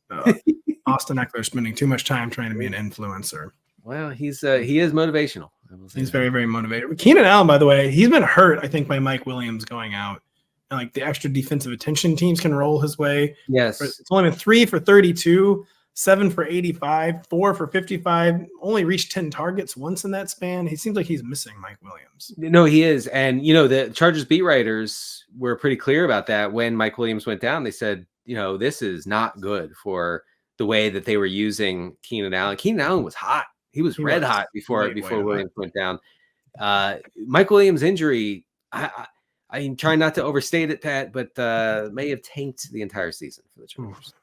Austin Eckler spending too much time trying to be an influencer. Well, he is motivational. He's very, very motivated. Keenan Allen, by the way, he's been hurt, I think, by Mike Williams going out. And like the extra defensive attention teams can roll his way. Yes. It's only been 3 for 32, 7 for 85, 4 for 55, only reached 10 targets once in that span. He seems like he's missing Mike Williams. No, he is. And, the Chargers beat writers were pretty clear about that when Mike Williams went down. They said, this is not good for the way that they were using Keenan Allen. Keenan Allen was hot. He was red hot before Williams went down. Mike Williams' injury, I'm trying not to overstate it, Pat, but may have tanked the entire season for the Chargers.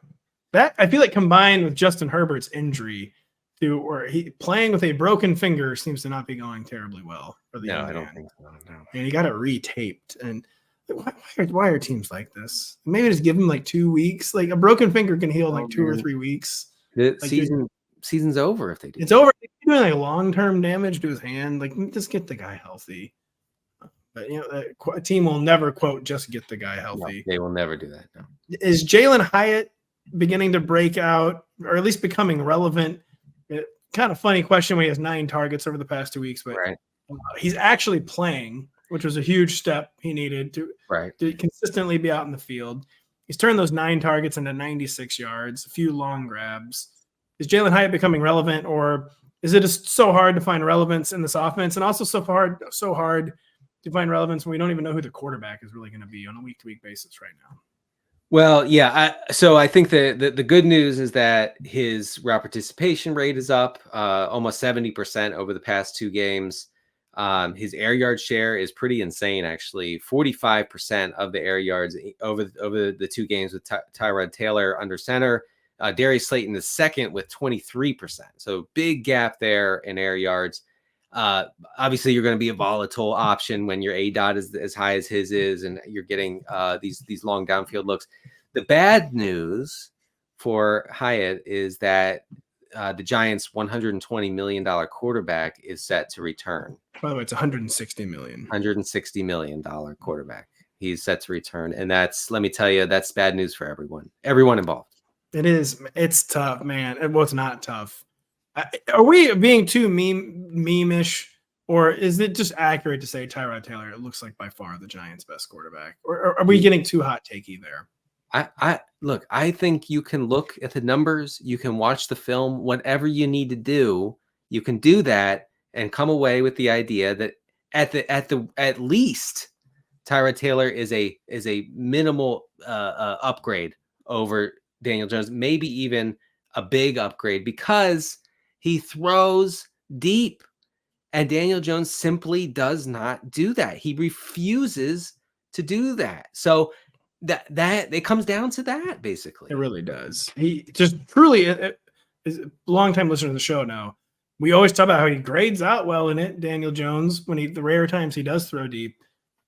That I feel like combined with Justin Herbert's injury, where he playing with a broken finger seems to not be going terribly well for the young man. I don't think so. No. And he got it retaped. And why are teams like this? Maybe just give him like 2 weeks. Like a broken finger can heal in like 2 or 3 weeks. The season's over if they do. It's over. If you're doing like long-term damage to his hand, like just get the guy healthy. But a team will never quote just get the guy healthy. No, they will never do that. No. Is Jalin Hyatt beginning to break out, or at least becoming relevant? Kind of funny question when he has 9 targets over the past 2 weeks, but he's actually playing, which was a huge step he needed to consistently be out in the field. He's turned those 9 targets into 96 yards, a few long grabs. Is Jalin Hyatt becoming relevant, or is it just so hard to find relevance in this offense, and also so hard to find relevance when we don't even know who the quarterback is really going to be on a week-to-week basis right now? Well, yeah. So I think the good news is that his route participation rate is up almost 70% over the past 2 games. His air yard share is pretty insane, actually. 45% of the air yards over the 2 games with Tyrod Taylor under center. Darius Slayton is second with 23%. So big gap there in air yards. Obviously, you're going to be a volatile option when your ADOT is as high as his is, and you're getting these long downfield looks. The bad news for Hyatt is that the Giants' $120 million quarterback is set to return. By the way, it's $160 million. $160 million quarterback. he's set to return. And that's, let me tell you, that's bad news for everyone involved. It is. It's tough, man. Well, it's not tough. Are we being too meme-ish, or is it just accurate to say Tyrod Taylor looks like by far the Giants' best quarterback? Or are we getting too hot takey there? Look, I think you can look at the numbers, you can watch the film, whatever you need to do, you can do that and come away with the idea that at least Tyrod Taylor is a minimal upgrade over Daniel Jones, maybe even a big upgrade, because he throws deep and Daniel Jones simply does not do that. He refuses to do that. So that it comes down to that, basically. It really does. He just truly is a long-time listener to the show now. We always talk about how he grades out well in it, Daniel Jones, when the rare times he does throw deep,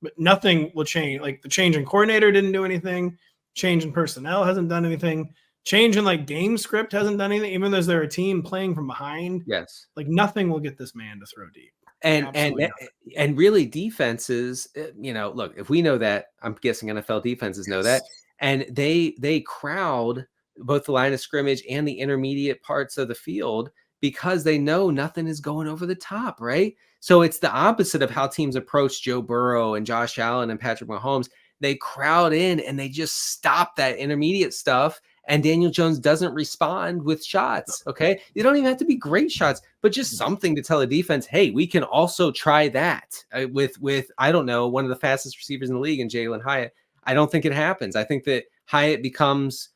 but nothing will change. Like the change in coordinator didn't do anything. Change in personnel hasn't done anything. Change in like game script hasn't done anything, even though they're a team playing from behind. Yes. Like nothing will get this man to throw deep. And really defenses, look, if we know that, I'm guessing NFL defenses know that, and they crowd both the line of scrimmage and the intermediate parts of the field because they know nothing is going over the top, right? So it's the opposite of how teams approach Joe Burrow and Josh Allen and Patrick Mahomes. They crowd in and they just stop that intermediate stuff. And Daniel Jones doesn't respond with shots, okay? You don't even have to be great shots, but just something to tell the defense, hey, we can also try that with I don't know, one of the fastest receivers in the league in Jalin Hyatt. I don't think it happens. I think that Hyatt becomes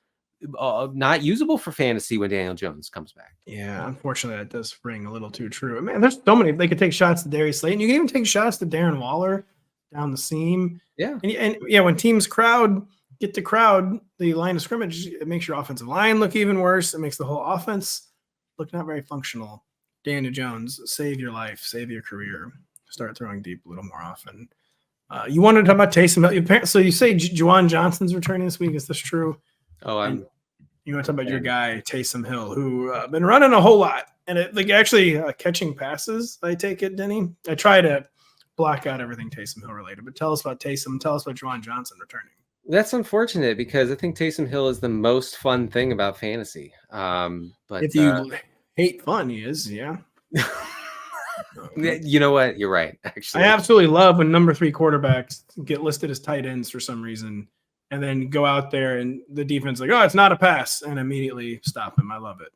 not usable for fantasy when Daniel Jones comes back. Yeah, unfortunately, that does ring a little too true. Man, there's so many. They could take shots to Darius Slayton. You can even take shots to Darren Waller down the seam. Yeah. And yeah, when teams get to crowd the line of scrimmage, it makes your offensive line look even worse. It makes the whole offense look not very functional. Daniel Jones, save your life, save your career. Start throwing deep a little more often. You wanted to talk about Taysom. So you say Juwan Johnson's returning this week. Is this true? Oh, you want to talk about your guy, Taysom Hill, who been running a whole lot. And actually catching passes, I take it, Denny. I try to block out everything Taysom Hill related. But tell us about Taysom. Tell us about Juwan Johnson returning. That's unfortunate because I think Taysom Hill is the most fun thing about fantasy. But if you hate fun, he is, yeah. You know what? You're right. Actually, I absolutely love when number 3 quarterbacks get listed as tight ends for some reason, and then go out there and the defense like, oh, it's not a pass, and immediately stop him. I love it.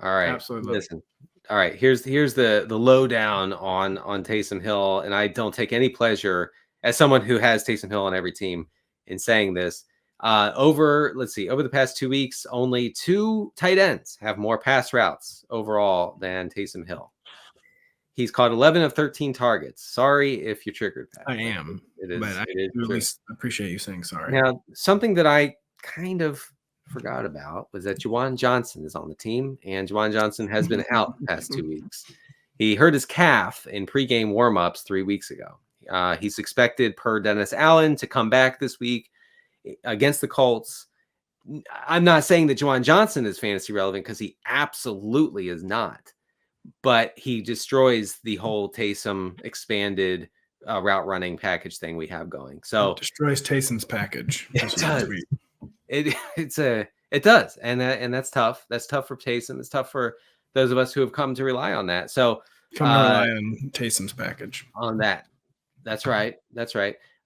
All right, absolutely. Listen. All right, here's the lowdown on Taysom Hill, and I don't take any pleasure as someone who has Taysom Hill on every team in saying this. Over the past 2 weeks, only 2 tight ends have more pass routes overall than Taysom Hill. He's caught 11 of 13 targets. Sorry if you're triggered, Pat. I am. It is. But I really appreciate you saying sorry. Now, something that I kind of forgot about was that Juwan Johnson is on the team, and Juwan Johnson has been out the past 2 weeks. He hurt his calf in pregame warmups 3 weeks ago. He's expected, per Dennis Allen, to come back this week against the Colts. I'm not saying that Juwan Johnson is fantasy relevant because he absolutely is not, but he destroys the whole Taysom expanded route running package thing we have going. So it destroys Taysom's package. It does. It does, and that's tough. That's tough for Taysom. It's tough for those of us who have come to rely on that. So come to rely on Taysom's package on that. That's right.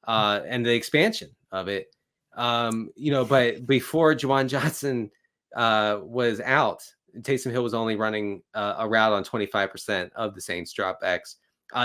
And the expansion of it, but before Juwan Johnson was out, Taysom Hill was only running a route on 25% of the Saints dropbacks.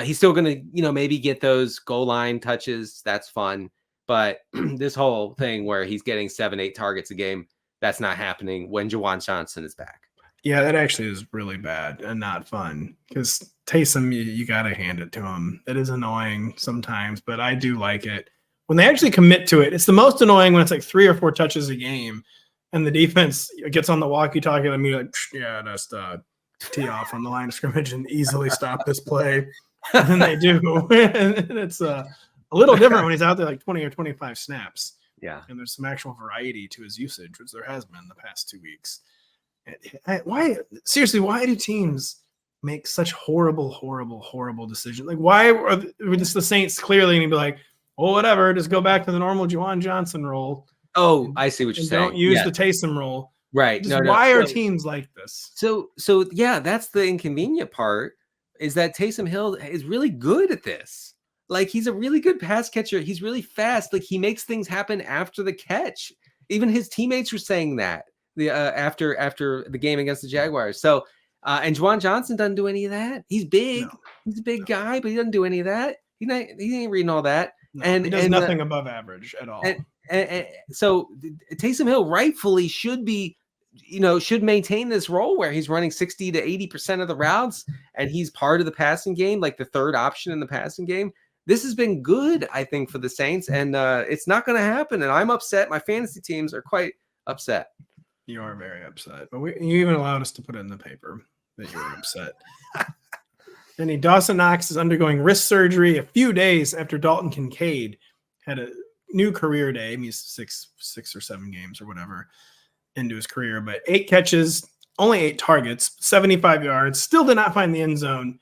He's still going to, maybe get those goal line touches. That's fun. But this whole thing where he's getting 7-8 targets a game, that's not happening when Juwan Johnson is back. Yeah, that actually is really bad and not fun because Taysom, you got to hand it to him. It is annoying sometimes, but I do like it. When they actually commit to it, it's the most annoying when it's like 3 or 4 touches a game and the defense gets on the walkie-talkie and you're like, yeah, that's the tee off on the line of scrimmage and easily stop this play. And then they do. And it's a little different when he's out there like 20 or 25 snaps. Yeah. And there's some actual variety to his usage, which there has been the past 2 weeks. Why do teams make such horrible decisions? Like, why are the Saints clearly going to be like, well, whatever, just go back to the normal Juwan Johnson role. Oh, I see what you're And saying. don't use the Taysom role. Right. Just why are teams like this? So yeah, that's the inconvenient part, is that Taysom Hill is really good at this. Like, he's a really good pass catcher. He's really fast. Like, he makes things happen after the catch. Even his teammates were saying that after the game against the Jaguars. So, and Juwan Johnson doesn't do any of that. He's big. No. He's a big guy, but he doesn't do any of that. He ain't reading all that. No, and he does nothing above average at all. And so Taysom Hill rightfully should maintain this role where he's running 60 to 80% of the routes, and he's part of the passing game, like the third option in the passing game. This has been good, I think, for the Saints, and it's not going to happen. And I'm upset. My fantasy teams are quite upset. You are very upset. But you even allowed us to put it in the paper that you were upset. Then Dawson Knox is undergoing wrist surgery a few days after Dalton Kincaid had a new career day. I mean, six or 7 games or whatever into his career, but 8 catches, only 8 targets, 75 yards, still did not find the end zone.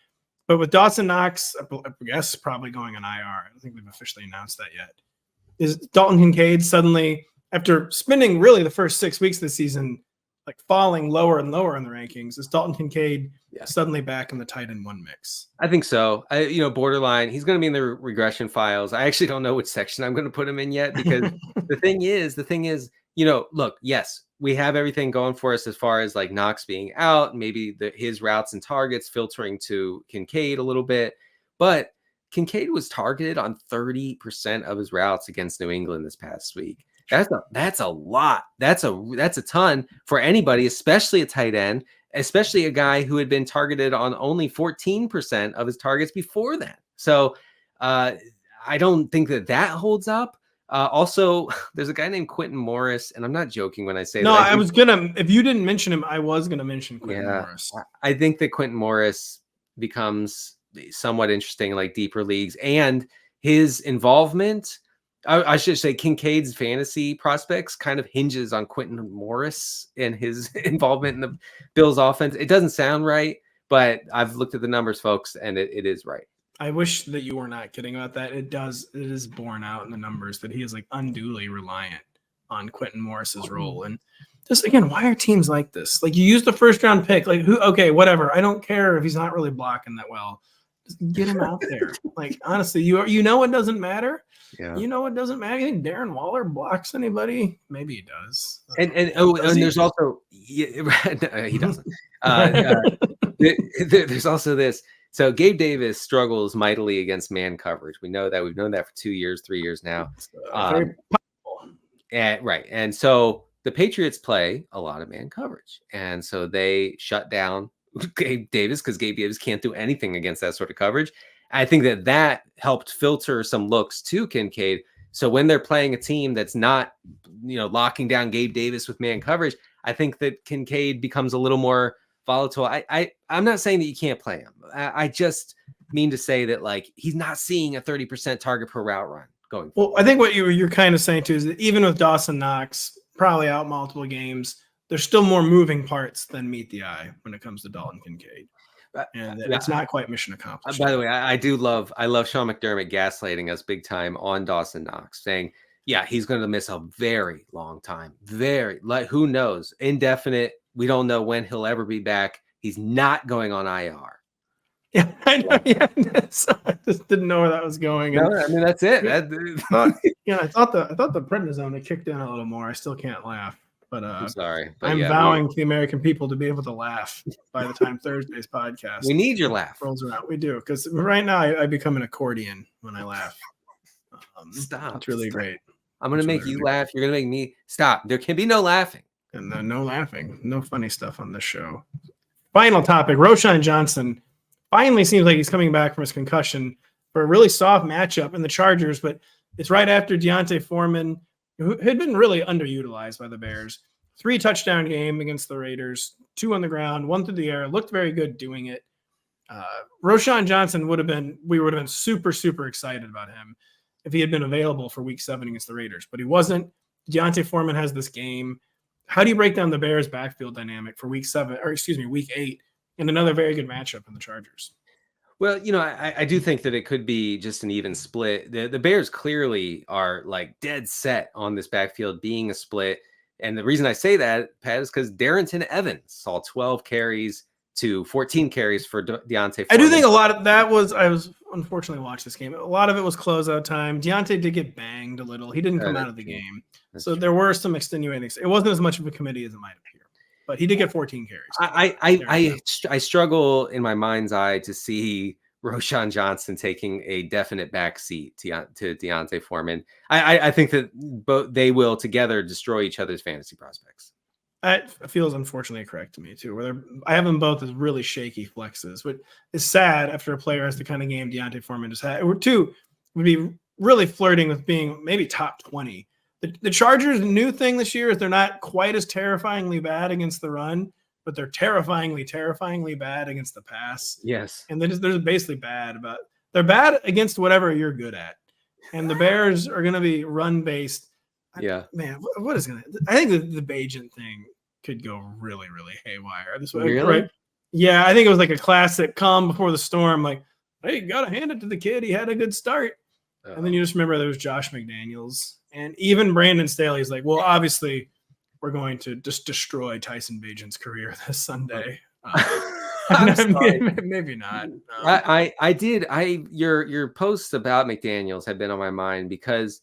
But with Dawson Knox, I guess probably going on IR. I don't think we've officially announced that yet. Is Dalton Kincaid suddenly, after spending really the first 6 weeks of the season, like falling lower and lower in the rankings, is Dalton Kincaid suddenly back in the tight end 1 mix? I think so. Borderline. He's going to be in the regression files. I actually don't know which section I'm going to put him in yet, because the thing is, look, yes, we have everything going for us as far as like Knox being out, maybe his routes and targets filtering to Kincaid a little bit, but Kincaid was targeted on 30% of his routes against New England this past week. That's a lot. That's a ton for anybody, especially a tight end, especially a guy who had been targeted on only 14% of his targets before that. So I don't think that holds up. Also, there's a guy named Quentin Morris, and I'm not joking when I say no, that. If you didn't mention him, I was going to mention Quentin Morris. I think that Quentin Morris becomes somewhat interesting, like deeper leagues, and his involvement, I should say Kincaid's fantasy prospects kind of hinges on Quentin Morris and his involvement in the Bills offense. It doesn't sound right, but I've looked at the numbers, folks, and it is right. I wish that you were not kidding about that. It is borne out in the numbers that he is like unduly reliant on Quentin Morris's role. And just again, why are teams like this? Like, you use the first round pick, like okay, whatever. I don't care if he's not really blocking that well. Just get him out there. Like, honestly, it doesn't matter. Yeah. It doesn't matter. You think Darren Waller blocks anybody? Maybe he does. And there's also no, he doesn't. There's also this. So Gabe Davis struggles mightily against man coverage. We know that. We've known that for 2 years, 3 years now. Very powerful. Right. And so the Patriots play a lot of man coverage. And so they shut down Gabe Davis because Gabe Davis can't do anything against that sort of coverage. I think that helped filter some looks to Kincaid. So when they're playing a team that's not, locking down Gabe Davis with man coverage, I think that Kincaid becomes a little more volatile. I'm not saying that you can't play him. I just mean to say that, like, he's not seeing a 30% target per route run going forward. Well, I think what you're kind of saying too is that even with Dawson Knox probably out multiple games, there's still more moving parts than meet the eye when it comes to Dalton Kincaid. And it's not quite mission accomplished. By the way, I love Sean McDermott gaslighting us big time on Dawson Knox, saying, yeah, he's going to miss a very long time. Who knows? Indefinite. We don't know when he'll ever be back. He's not going on IR. Yeah, I know. Yeah, I just didn't know where that was going. No, I mean, that's it. I thought the prednisone had kicked in a little more. I still can't laugh. But I'm sorry. But I'm vowing to the American people to be able to laugh by the time Thursday's podcast. We need your laugh. Rolls around. We do, because right now I become an accordion when I laugh. Stop. It's really great. I'm going to make you laugh. You're going to make me stop. There can be no laughing. And no laughing. No funny stuff on this show. Final topic. Roschon Johnson finally seems like he's coming back from his concussion for a really soft matchup in the Chargers, but it's right after Deontay Foreman, who had been really underutilized by the Bears. 3 touchdown game against the Raiders, 2 on the ground, 1 through the air, looked very good doing it. Roschon Johnson we would have been super, super excited about him if he had been available for week 7 against the Raiders, but he wasn't. Deontay Foreman has this game. How do you break down the Bears backfield dynamic for week 8 and another very good matchup in the Chargers? Well, I do think that it could be just an even split. The Bears clearly are like dead set on this backfield being a split. And the reason I say that, Pat, is because Darrington Evans saw 12 carries to 14 carries for Deontay Foreman. I do think a lot of that was, I was unfortunately watched this game. A lot of it was closeout time. Deontay did get banged a little. He didn't come out of the game. So there were some extenuating things. It wasn't as much of a committee as it might appear. But he did get 14 carries. I struggle in my mind's eye to see Roschon Johnson taking a definite backseat to Deontay Foreman. I think that both they will together destroy each other's fantasy prospects. That feels unfortunately correct to me too. I have them both as really shaky flexes, but it's sad after a player has the kind of game Deontay Foreman just had. Or two would be really flirting with being maybe top 20. The Chargers' new thing this year is they're not quite as terrifyingly bad against the run, but they're terrifyingly bad against the pass. Yes. And they're basically bad they're bad against whatever you're good at. And the Bears are going to be run-based. Yeah. Man, what is going to – I think the Bagent thing could go really, really haywire. This way, really? Right? Yeah, I think it was like a classic calm before the storm. Like, hey, you got to hand it to the kid. He had a good start. And then you just remember there was Josh McDaniels. And even Brandon Staley's like, well, obviously we're going to just destroy Tyson Bagent's career this Sunday. Maybe not. Your posts about McDaniels have been on my mind because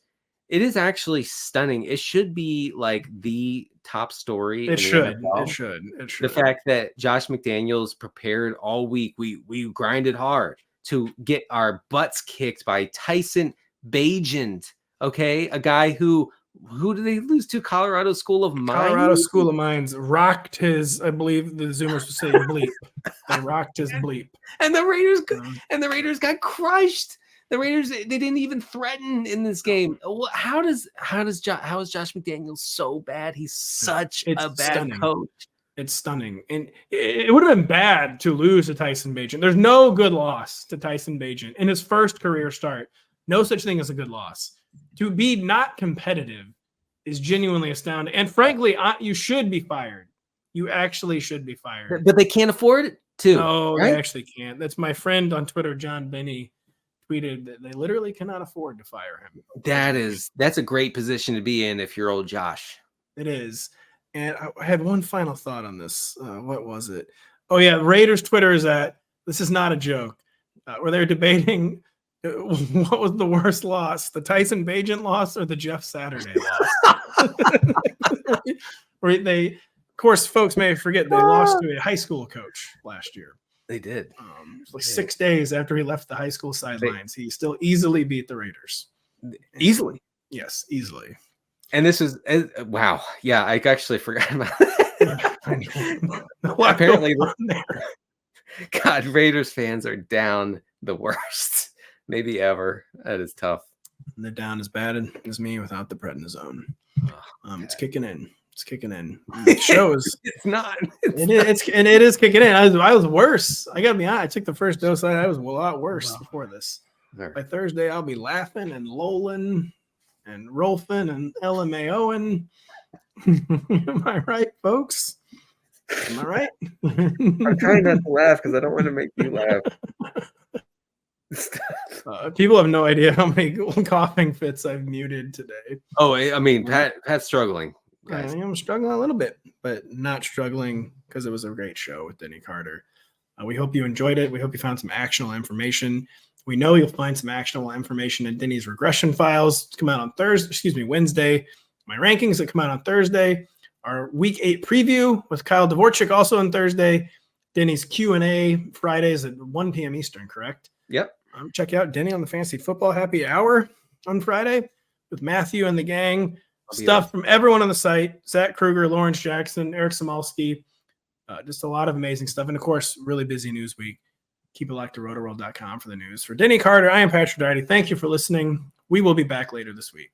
it is actually stunning. It should be like the top story. It should. The fact that Josh McDaniels prepared all week. We grinded hard to get our butts kicked by Tyson Bagent. Okay, a guy who did they lose to? Colorado School of Mines. Colorado School of Mines rocked his. I believe the Zoomers would say bleep. They rocked his bleep. And the Raiders got crushed. The Raiders, they didn't even threaten in this game. How is Josh McDaniels so bad? He's such a bad coach. It's stunning. And it would have been bad to lose to Tyson Bagent. There's no good loss to Tyson Bagent in his first career start. No such thing as a good loss. To be not competitive is genuinely astounding. And frankly, you should be fired. You actually should be fired. But they can't afford it to. No, right? They actually can't. That's my friend on Twitter, John Benny, tweeted that they literally cannot afford to fire him. That's a great position to be in if you're old Josh. It is. And I had one final thought on this. What was it? Oh, yeah. Raiders Twitter is this is not a joke, where they're debating what was the worst loss, the Tyson Bagent loss or the Jeff Saturday loss? Of course, folks may forget they lost to a high school coach last year. They did. Like 6 days after he left the high school sidelines, he still easily beat the Raiders. Easily. Yes, easily. And this was wow. Yeah, I actually forgot about that. Apparently, God, Raiders fans are down the worst. Maybe ever. That is tough. They're down as bad as me without the prednisone. It's kicking in. It's kicking in. It shows. It's not. It is kicking in. I was worse. I gotta be honest. I took the first dose. I was a lot worse before this. Right. By Thursday, I'll be laughing and lolling and rolfing and LMAOing. Am I right, folks? Am I right? I'm trying not to laugh because I don't want to make you laugh. People have no idea how many coughing fits I've muted today. Oh, I mean, Pat's struggling. Guys. I am struggling a little bit, but not struggling because it was a great show with Denny Carter. We hope you enjoyed it. We hope you found some actionable information. We know you'll find some actionable information in Denny's regression files come out on Wednesday. My rankings that come out on Thursday. Our Week 8 preview with Kyle Dvorak also on Thursday. Denny's Q&A Fridays at 1 p.m. Eastern, correct? Yep. Check out Denny on the Fantasy Football Happy Hour on Friday with Matthew and the gang. Stuff from everyone on the site. Zach Kruger, Lawrence Jackson, Eric Samolsky. Just a lot of amazing stuff. And, of course, really busy news week. Keep it locked to Rotoworld.com for the news. For Denny Carter, I am Patrick Daugherty. Thank you for listening. We will be back later this week.